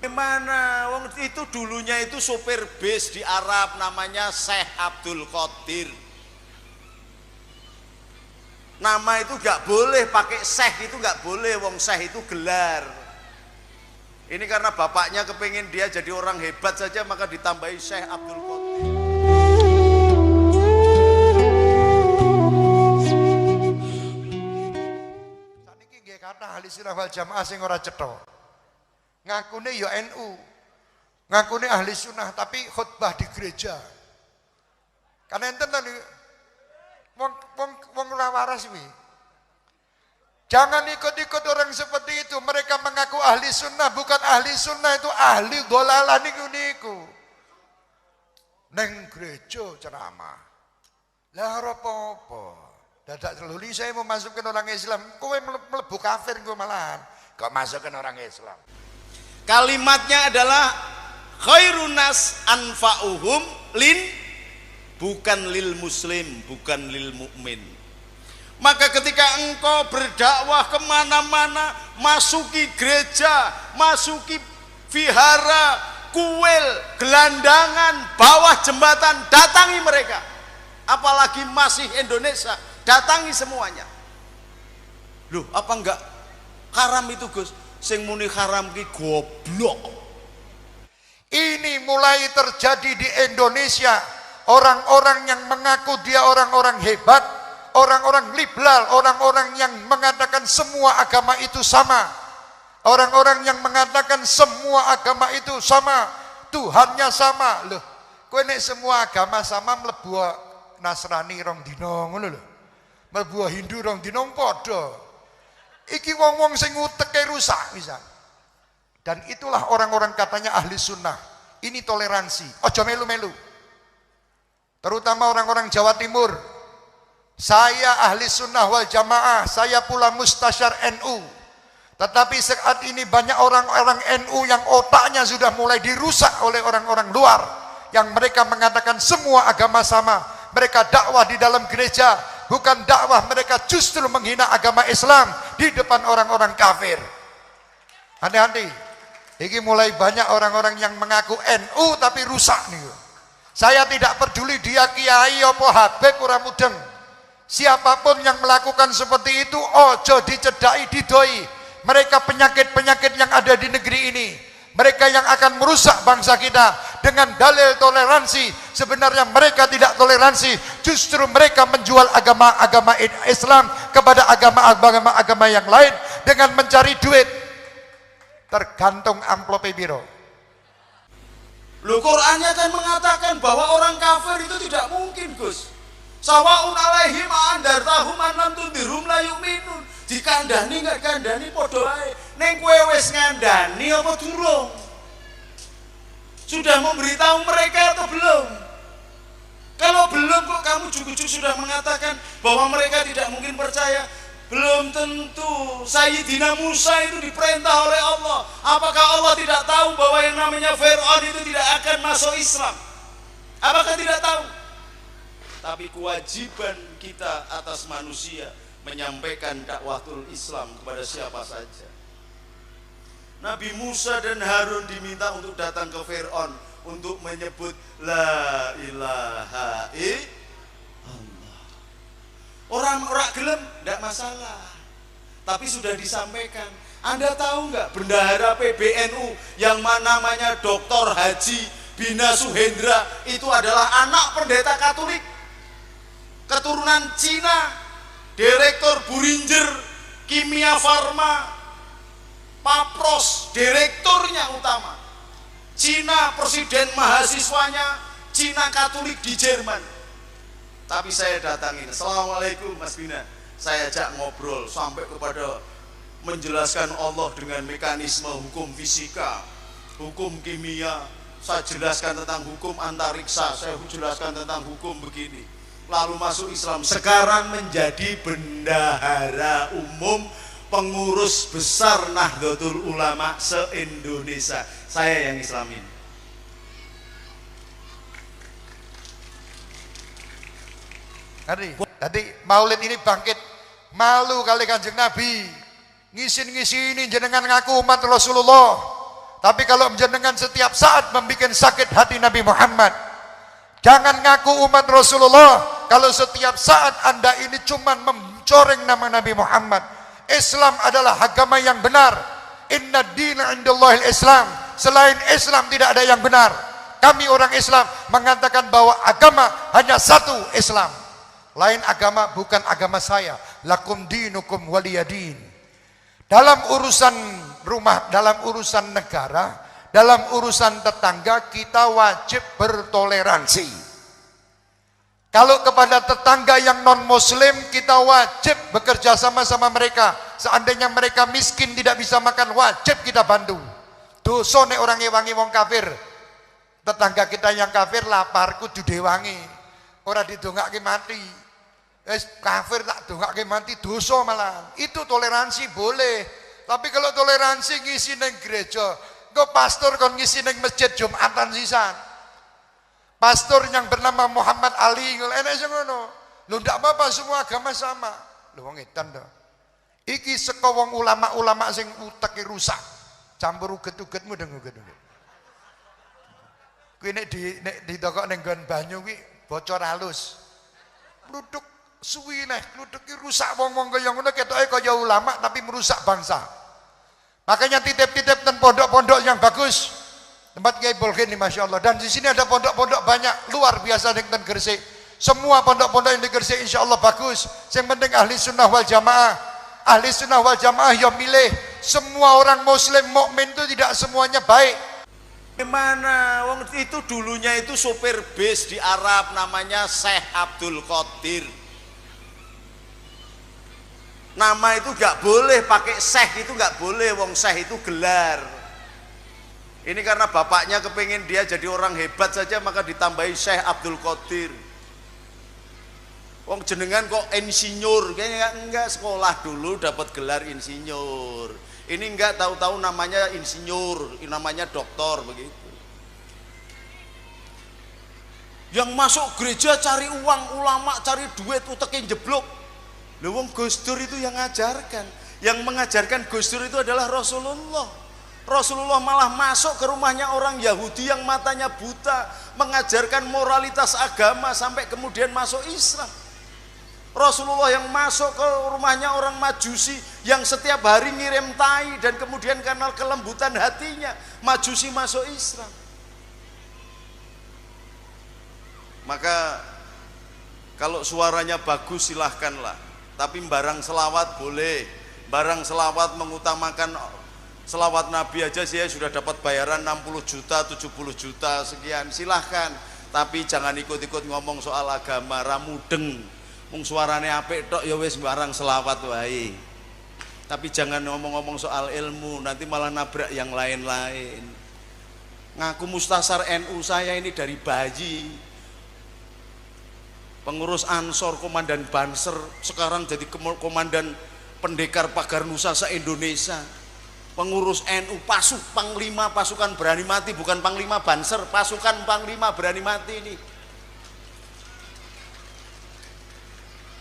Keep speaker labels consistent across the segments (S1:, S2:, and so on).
S1: Gimana? Wong itu dulunya itu sopir bis di Arab namanya Syekh Abdul Qadir. Nama itu nggak boleh pakai Syekh, itu nggak boleh. Wong Syekh itu gelar. Ini karena bapaknya kepingin dia jadi orang hebat saja maka ditambahi Syekh Abdul Qadir.
S2: Saniki nggih kathah ahli sunnah wal jamaah sing ora cetha. Ngakune ya NU, ngakune ahli sunnah tapi khutbah di gereja. Kan enten to niku. Wong ora waras kuwi. Jangan ikut-ikut orang seperti itu. Mereka mengaku ahli sunnah, bukan ahli sunnah, itu ahli dolalah niku. Neng gereja ceramah. Lah ora apa-apa. Dadak luli saya mau masukkan orang Islam, kowe mlebu kafir kowe malahan. Kok masukkan orang Islam?
S1: Kalimatnya adalah khairun nas anfa'uhum bukan lil muslim, bukan lil mukmin. Maka ketika engkau berdakwah kemana-mana, masuki gereja, masuki vihara, kuil, gelandangan, bawah jembatan, datangi mereka. Apalagi masih Indonesia, datangi semuanya. Loh, apa enggak haram itu, Gus? Sing muni haram ki goblok.
S2: Ini mulai terjadi di Indonesia. Orang-orang yang mengaku dia orang-orang hebat, orang-orang liberal, orang-orang yang mengatakan semua agama itu sama, orang-orang yang mengatakan semua agama itu sama, Tuhannya sama. Loh, kowe nek semua agama sama mlebu Nasrani rong dina ngono lho, mlebu Hindu rong dina padha. Iki wong-wong sing uteke rusak misal. Dan itulah orang-orang katanya ahli sunnah. Ini toleransi. Ojo melu-melu. Terutama orang-orang Jawa Timur. Saya ahli sunnah wal jamaah. Saya pula mustasyar NU. Tetapi saat ini banyak orang-orang NU yang otaknya sudah mulai dirusak oleh orang-orang luar. Yang mereka mengatakan semua agama sama. Mereka dakwah di dalam gereja. Bukan dakwah, mereka justru menghina agama Islam di depan orang-orang kafir. Hati-hati. Ini mulai banyak orang-orang yang mengaku NU tapi rusak nih. Saya tidak peduli dia kiai apa habib ora mudeng. Siapapun yang melakukan seperti itu ojo dicedai didoi. Mereka penyakit-penyakit yang ada di negeri ini. Mereka yang akan merusak bangsa kita dengan dalil toleransi. Sebenarnya mereka tidak toleransi. Justru mereka menjual agama-agama Islam kepada agama-agama yang lain dengan mencari duit. Tergantung amplope biro.
S1: Loh, Qur'annya kan mengatakan bahwa orang kafir itu tidak mungkin, Gus. Sawa'un alaihim andartahum an lam tundirhum la yu'minun. Dikandani enggak kandani padha wae. Ning kowe wis ngandani apa durung? Sudah memberitahu mereka atau belum? Kalau belum kok kamu jujuk sudah mengatakan bahwa mereka tidak mungkin percaya? Belum tentu. Sayyidina Musa itu diperintah oleh Allah. Apakah Allah tidak tahu bahwa yang namanya Fir'aun itu tidak akan masuk Islam? Apakah tidak tahu? Tapi kewajiban kita atas manusia menyampaikan dakwatul Islam kepada siapa saja. Nabi Musa dan Harun diminta untuk datang ke Fir'aun untuk menyebut la ilaha illallah. Orang-orang gelem tidak masalah, tapi sudah disampaikan. Anda tahu nggak bendahara PBNU yang namanya Dr. Haji Bina Suhendra itu adalah anak pendeta Katolik, keturunan Cina, Direktur Buringer Kimia Farma, Papros, direkturnya utama. Cina, presiden mahasiswanya Cina Katolik di Jerman. Tapi saya datangin, assalamualaikum Mas Bina. Saya ajak ngobrol sampai kepada menjelaskan Allah dengan mekanisme hukum fisika, hukum kimia. Saya jelaskan tentang hukum antariksa, saya jelaskan tentang hukum begini. Lalu masuk Islam, sekarang menjadi bendahara umum pengurus besar Nahdlatul Ulama se-Indonesia. Saya yang Islamin.
S2: Tadi Maulid ini bangkit malu kali Kanjeng Nabi. Ngisin-ngisini jenengan ngaku umat Rasulullah. Tapi kalau jenengan setiap saat membuat sakit hati Nabi Muhammad, jangan ngaku umat Rasulullah kalau setiap saat Anda ini cuma mencoreng nama Nabi Muhammad. Islam adalah agama yang benar. Inna dina indallahil Islam. Selain Islam tidak ada yang benar. Kami orang Islam mengatakan bahwa agama hanya satu, Islam. Lain agama bukan agama saya. Lakum dinukum waliyadin. Dalam urusan rumah, dalam urusan negara, dalam urusan tetangga, kita wajib bertoleransi. Kalau kepada tetangga yang non-muslim, kita wajib bekerja sama-sama mereka. Seandainya mereka miskin tidak bisa makan, wajib kita bantu. Dosa nek orang ngewangi wong kafir. Tetangga kita yang kafir lapar kudu diwangi. Ora didongake mati. Wis kafir tak dongake mati, dosa malah. Itu toleransi boleh. Tapi kalau toleransi ngisi neng gereja, kok pastor kon ngisi neng masjid Jumatan sisan. Pastor yang bernama Muhammad Ali, enak sing ngono. Lho ndak apa-apa, semua agama sama. Lho wong edan to. Iki saka wong ulama-ulama sing uteke rusak. Campur uget-ugetmu deng uget-uget. Kuwi nek ditokok ning nggon banyu kuwi bocor halus. Kluduk suwi neh, kluduk ki rusak wong-wong kaya ngono ketoke kaya ulama tapi merusak bangsa. Makanya titip-titip ten pondok-pondok yang bagus. Tempat Kiai Bolkin ini Masya Allah. Dan di sini ada pondok-pondok banyak luar biasa di Gresik. Semua pondok-pondok yang di Gresik insya Allah bagus. Yang penting ahli sunnah wal jamaah. Ahli sunnah wal jamaah yang milih. Semua orang muslim mukmin itu tidak semuanya baik.
S1: Gimana? Wong itu dulunya itu sopir bis di Arab namanya Syekh Abdul Qadir. Nama itu gak boleh pakai Syekh, itu gak boleh. Wong Syekh itu gelar. Ini karena bapaknya kepingin dia jadi orang hebat saja maka ditambahi Syekh Abdul Qadir. Wong jenengan kok insinyur, kayaknya enggak sekolah dulu dapat gelar insinyur. Ini enggak tahu-tahu namanya insinyur, namanya doktor begitu. Yang masuk gereja cari uang, ulama cari duit, utekin jeblok. Lha wong Gus Dur itu yang ngajarkan. Yang mengajarkan Gus Dur itu adalah Rasulullah. Rasulullah malah masuk ke rumahnya orang Yahudi yang matanya buta, mengajarkan moralitas agama sampai kemudian masuk Islam. Rasulullah yang masuk ke rumahnya orang Majusi yang setiap hari ngirim tai dan kemudian karena kelembutan hatinya Majusi masuk Islam. Maka kalau suaranya bagus silahkanlah, tapi barang selawat boleh. Barang selawat mengutamakan selawat Nabi aja saya sudah dapat bayaran 60 juta, 70 juta sekian, silahkan. Tapi jangan ikut-ikut ngomong soal agama, ramudeng. Mung suarane apik tok ya wis barang selawat wae. Tapi jangan ngomong-ngomong soal ilmu, nanti malah nabrak yang lain-lain. Ngaku mustasar NU saya ini dari bayi. Pengurus Ansor, komandan Banser, sekarang jadi komandan pendekar pagar Nusa se-Indonesia. Pengurus NU, Panglima pasukan berani mati, bukan Panglima Banser, pasukan Panglima berani mati ini.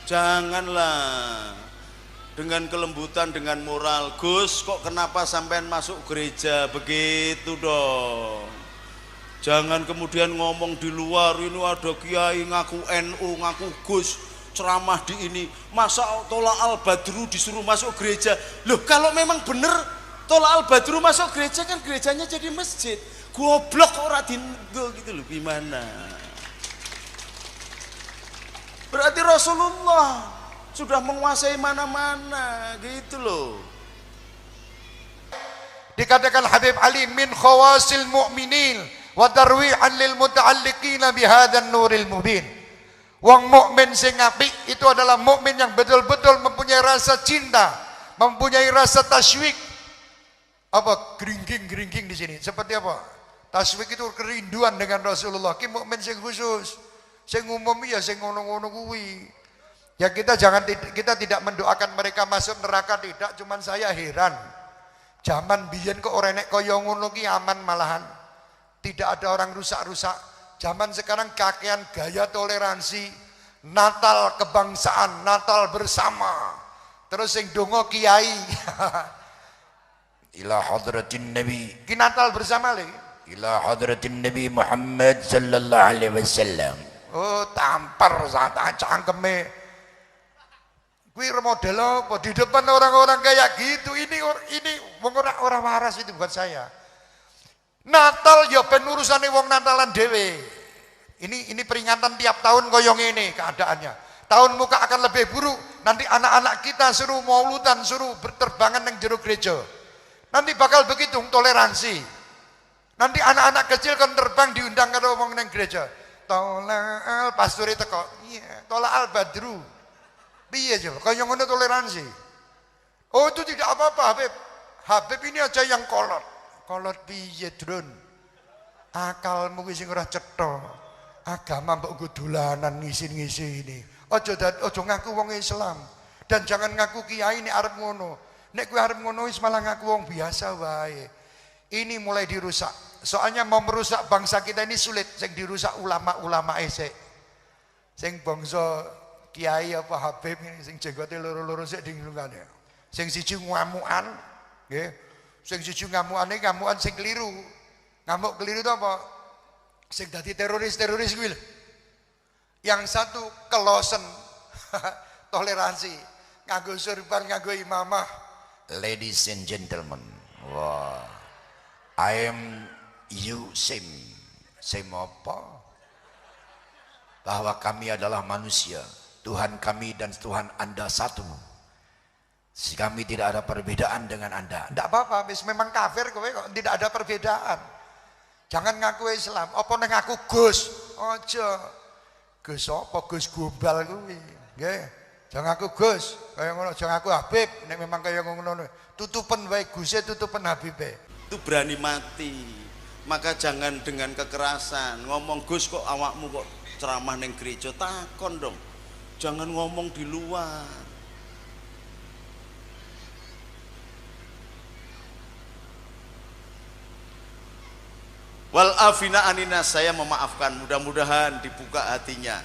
S1: Janganlah dengan kelembutan, dengan moral. Gus, kok kenapa sampean masuk gereja begitu dong? Jangan kemudian ngomong di luar, ini ada kiai ngaku NU, ngaku Gus, ceramah di ini. Masa Tola Al-Badru disuruh masuk gereja? Loh, kalau memang bener Tola Al-Badru masuk gereja kan gerejanya jadi masjid. Goblok ora dinggo gitu loh, gimana? Berarti Rasulullah sudah menguasai mana-mana gitu loh.
S2: Dikatakan Habib Ali min khawasil mu'minin wa tarwi'an lil muta'alliqina bihadzal nuril mubin. Wong mukmin sing apik itu adalah mukmin yang betul-betul mempunyai rasa cinta, mempunyai rasa tasywiq. Apa geringging di sini? Seperti apa? Tasywiq itu kerinduan dengan Rasulullah. Ki mukmin sing khusus. Sing umum ya sing ngono-ngono kuwi. Ya kita tidak mendoakan mereka masuk neraka, tidak, cuman saya heran. Zaman biyen kok ora nek kaya ngono ki aman malahan. Tidak ada orang rusak-rusak. Zaman sekarang kakean gaya toleransi, Natal kebangsaan, Natal bersama. Terus sing donga kiai.
S3: ila hadratin nabi,
S2: Ki Natal bersama lagi.
S3: ila hadratin nabi Muhammad sallallahu alaihi wasallam.
S2: Oh, tampar saat cangkeme. Kuwi model apa di depan orang-orang kayak gitu. Ini wong ora waras, itu bukan saya. Natal ya ben urusane wong Natalan dhewe. Ini peringatan tiap tahun koyo ngene keadaannya. Tahun muka akan lebih buruk. Nanti anak-anak kita suruh mauludan, suruh berterbangan nang jero gereja. Nanti bakal begitu toleransi. Nanti anak-anak kecil kan terbang diundang karo wong nang gereja. Tolal pastore teko. Iya, tolal badru. Piye coba? Kaya ngono toleransi. Oh, itu tidak apa-apa, Habib. Habib ini aja yang kolot. Kolot piye, Drun? Akalmu wis sing ora cetha. Agama mbok nggo dolanan ngisi-ngisi. Aja ngaku wong Islam. Dan jangan ngaku kiai nek arep ngono. Nek kowe arep ngono wis malah ngaku wong biasa wae. Ini mulai dirusak. Soalnya mau merusak bangsa kita ini sulit. Sing dirusak ulama-ulama esek. Sing bangsa kiai apa Habib ini sing jenggote loro-loro sik dingungane. Sing siji ngamukan, nggih. Sing siji ngamukane ngamukan sing keliru. Ngamuk keliru itu apa? Sing dadi teroris kuwi lho. Yang satu kelosen. Toleransi. Nganggo surban, nganggo imamah.
S3: Ladies and gentlemen, wah, I am you same apa? Bahwa kami adalah manusia, Tuhan kami dan Tuhan Anda satu. Kami tidak ada perbedaan dengan Anda.
S2: Tidak apa-apa, memang kafir kowe kok, tidak ada perbedaan. Jangan ngaku Islam, apa nek ngaku Gus? Aja. Gus apa? Gus Gombal kuwi. Nggih. Jangan ngaku Gus, kaya ngono, jangan ngaku Habib, nek memang kaya ngono. Tutupen wae Guse, tutupen Habibe.
S1: Itu berani mati. Maka jangan dengan kekerasan. Ngomong Gus kok awakmu kok ceramah neng gereja, takon dong. Jangan ngomong di luar. Wal afina anina, saya memaafkan, mudah-mudahan dibuka hatinya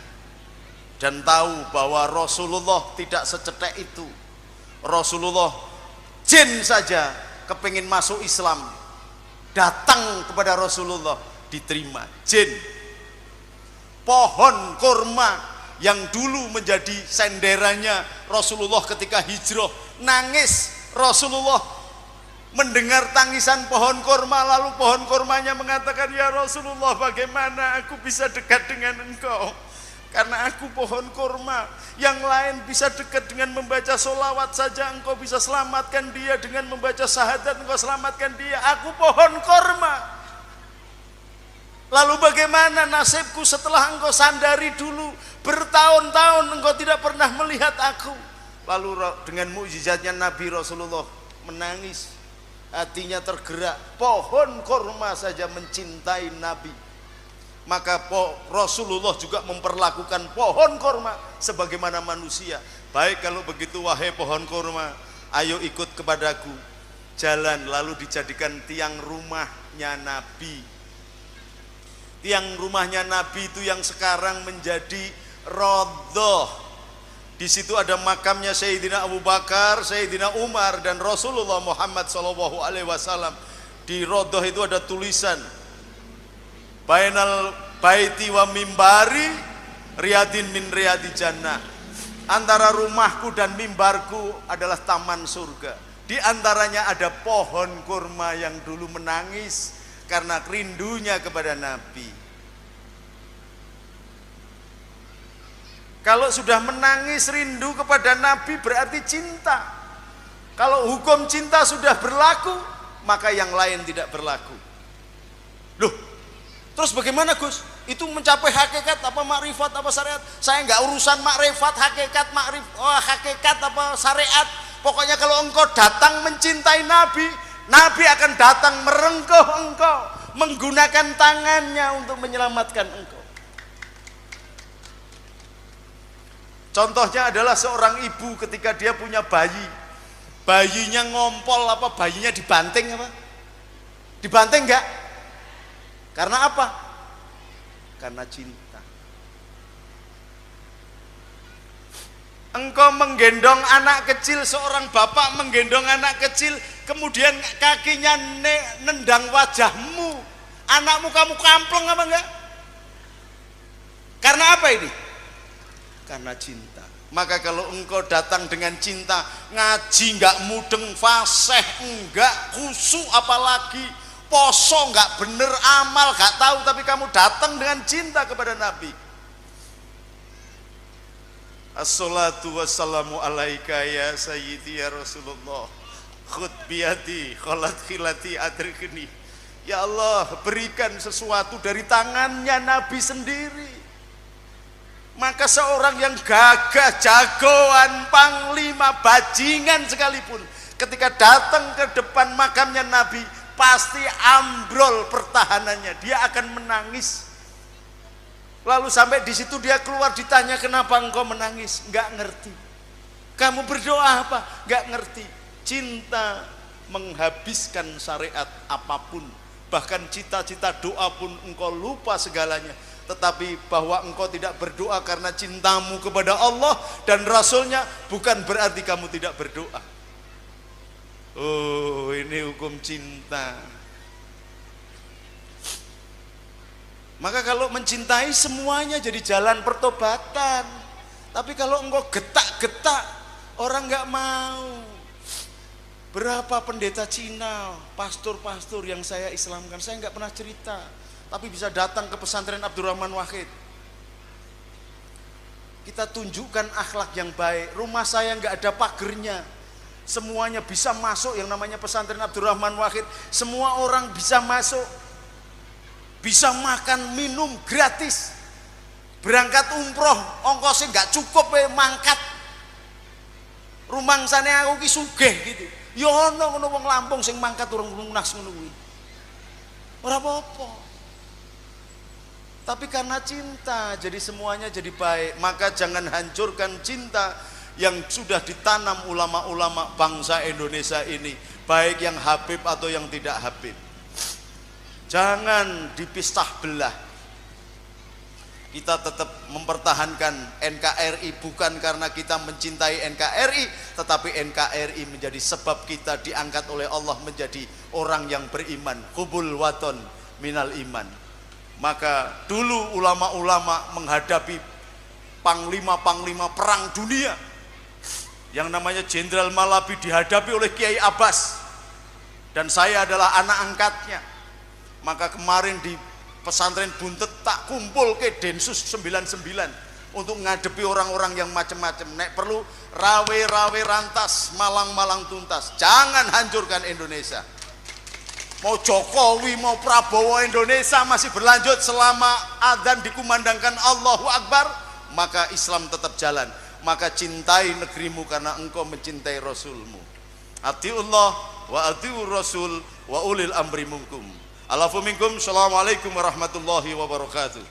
S1: dan tahu bahwa Rasulullah tidak secetek itu. Rasulullah jin saja kepingin masuk Islam, datang kepada Rasulullah, diterima. Jin, pohon kurma yang dulu menjadi senderannya Rasulullah ketika hijrah, nangis. Rasulullah mendengar tangisan pohon kurma, lalu pohon kurmanya mengatakan, ya Rasulullah, bagaimana aku bisa dekat dengan engkau? Karena aku pohon kurma, yang lain bisa dekat dengan membaca solawat saja, engkau bisa selamatkan dia dengan membaca syahadat, engkau selamatkan dia. Aku pohon kurma. Lalu bagaimana nasibku setelah engkau sandari dulu bertahun-tahun engkau tidak pernah melihat aku? Lalu dengan mukjizatnya Nabi Rasulullah menangis, hatinya tergerak. Pohon kurma saja mencintai Nabi. Maka Rasulullah juga memperlakukan pohon kurma sebagaimana manusia. Baik, kalau begitu wahai pohon kurma, ayo ikut kepadaku. Jalan, lalu dijadikan tiang rumahnya Nabi. Tiang rumahnya Nabi itu yang sekarang menjadi Raudhah. Di situ ada makamnya Sayyidina Abu Bakar, Sayyidina Umar, dan Rasulullah Muhammad SAW. Di Raudhah itu ada tulisan, Bainal baiti wa mimbari riyadin min riyadi jannah. Antara rumahku dan mimbarku adalah taman surga. Di antaranya ada pohon kurma yang dulu menangis karena rindunya kepada Nabi. Kalau sudah menangis rindu kepada Nabi berarti cinta. Kalau hukum cinta sudah berlaku, maka yang lain tidak berlaku. Loh, terus bagaimana Gus? Itu mencapai hakikat apa makrifat apa syariat? Saya nggak urusan makrifat, hakikat, hakikat apa syariat. Pokoknya kalau engkau datang mencintai Nabi, Nabi akan datang merengkuh engkau, menggunakan tangannya untuk menyelamatkan engkau. Contohnya adalah seorang ibu ketika dia punya bayi. Bayinya ngompol apa? Bayinya dibanting apa? Dibanting enggak? Karena apa? Karena cinta. Engkau menggendong anak kecil, seorang bapak menggendong anak kecil, kemudian kakinya nendang wajahmu, anakmu kamu kampleng apa enggak? Karena apa ini? Karena cinta. Maka kalau engkau datang dengan cinta, ngaji enggak mudeng, fasih enggak, khusyuk apalagi, poso enggak bener, amal enggak tahu, tapi kamu datang dengan cinta kepada Nabi. Assalatu wassalamu alaika ya sayyidi ya Rasulullah, khud biyadi kholat khilati adrikni. Ya Allah, berikan sesuatu dari tangannya Nabi sendiri. Maka seorang yang gagah, jagoan, panglima, bajingan sekalipun, ketika datang ke depan makamnya Nabi, pasti ambrol pertahanannya, dia akan menangis. Lalu sampai di situ dia keluar, ditanya, kenapa engkau menangis? Enggak ngerti. Kamu berdoa apa? Enggak ngerti. Cinta menghabiskan syariat apapun, bahkan cita-cita doa pun engkau lupa segalanya. Tetapi bahwa engkau tidak berdoa karena cintamu kepada Allah dan Rasulnya, bukan berarti kamu tidak berdoa. Oh, ini hukum cinta. Maka kalau mencintai, semuanya jadi jalan pertobatan. Tapi kalau engkau getak-getak, orang nggak mau. Berapa pendeta Cina, pastor-pastor yang saya Islamkan, saya nggak pernah cerita, tapi bisa datang ke pesantren Abdurrahman Wahid. Kita tunjukkan akhlak yang baik. Rumah saya nggak ada pagernya, semuanya bisa masuk. Yang namanya pesantren Abdurrahman Wahid, semua orang bisa masuk, bisa makan minum gratis. Berangkat umroh ongkosnya nggak cukup, mangkat rumangsane aku ki sugih gitu. Ya ono wong Lampung sing mangkat urung lunas ngono kuwi. Ora apa-apa. Tapi karena cinta, jadi semuanya jadi baik. Maka jangan hancurkan cinta yang sudah ditanam ulama-ulama bangsa Indonesia ini, baik yang Habib atau yang tidak Habib. Jangan dipisah belah. Kita tetap mempertahankan NKRI bukan karena kita mencintai NKRI, tetapi NKRI menjadi sebab kita diangkat oleh Allah menjadi orang yang beriman. Hubul waton minal iman. Maka dulu ulama-ulama menghadapi panglima-panglima perang dunia, yang namanya Jenderal Malabi dihadapi oleh Kiai Abbas, dan saya adalah anak angkatnya. Maka kemarin di pesantren Buntet tak kumpul ke Densus 99 untuk ngadepi orang-orang yang macam-macam. Nek perlu rawe-rawe rantas, malang-malang tuntas. Jangan hancurkan Indonesia. Mau Jokowi mau Prabowo, Indonesia masih berlanjut selama adzan dikumandangkan Allahu Akbar, maka Islam tetap jalan. Maka cintai negerimu karena engkau mencintai Rasulmu. Atiullah wa atiur Rasul wa ulil amri minkum. Alafu minkum. Assalamualaikum warahmatullahi wabarakatuh.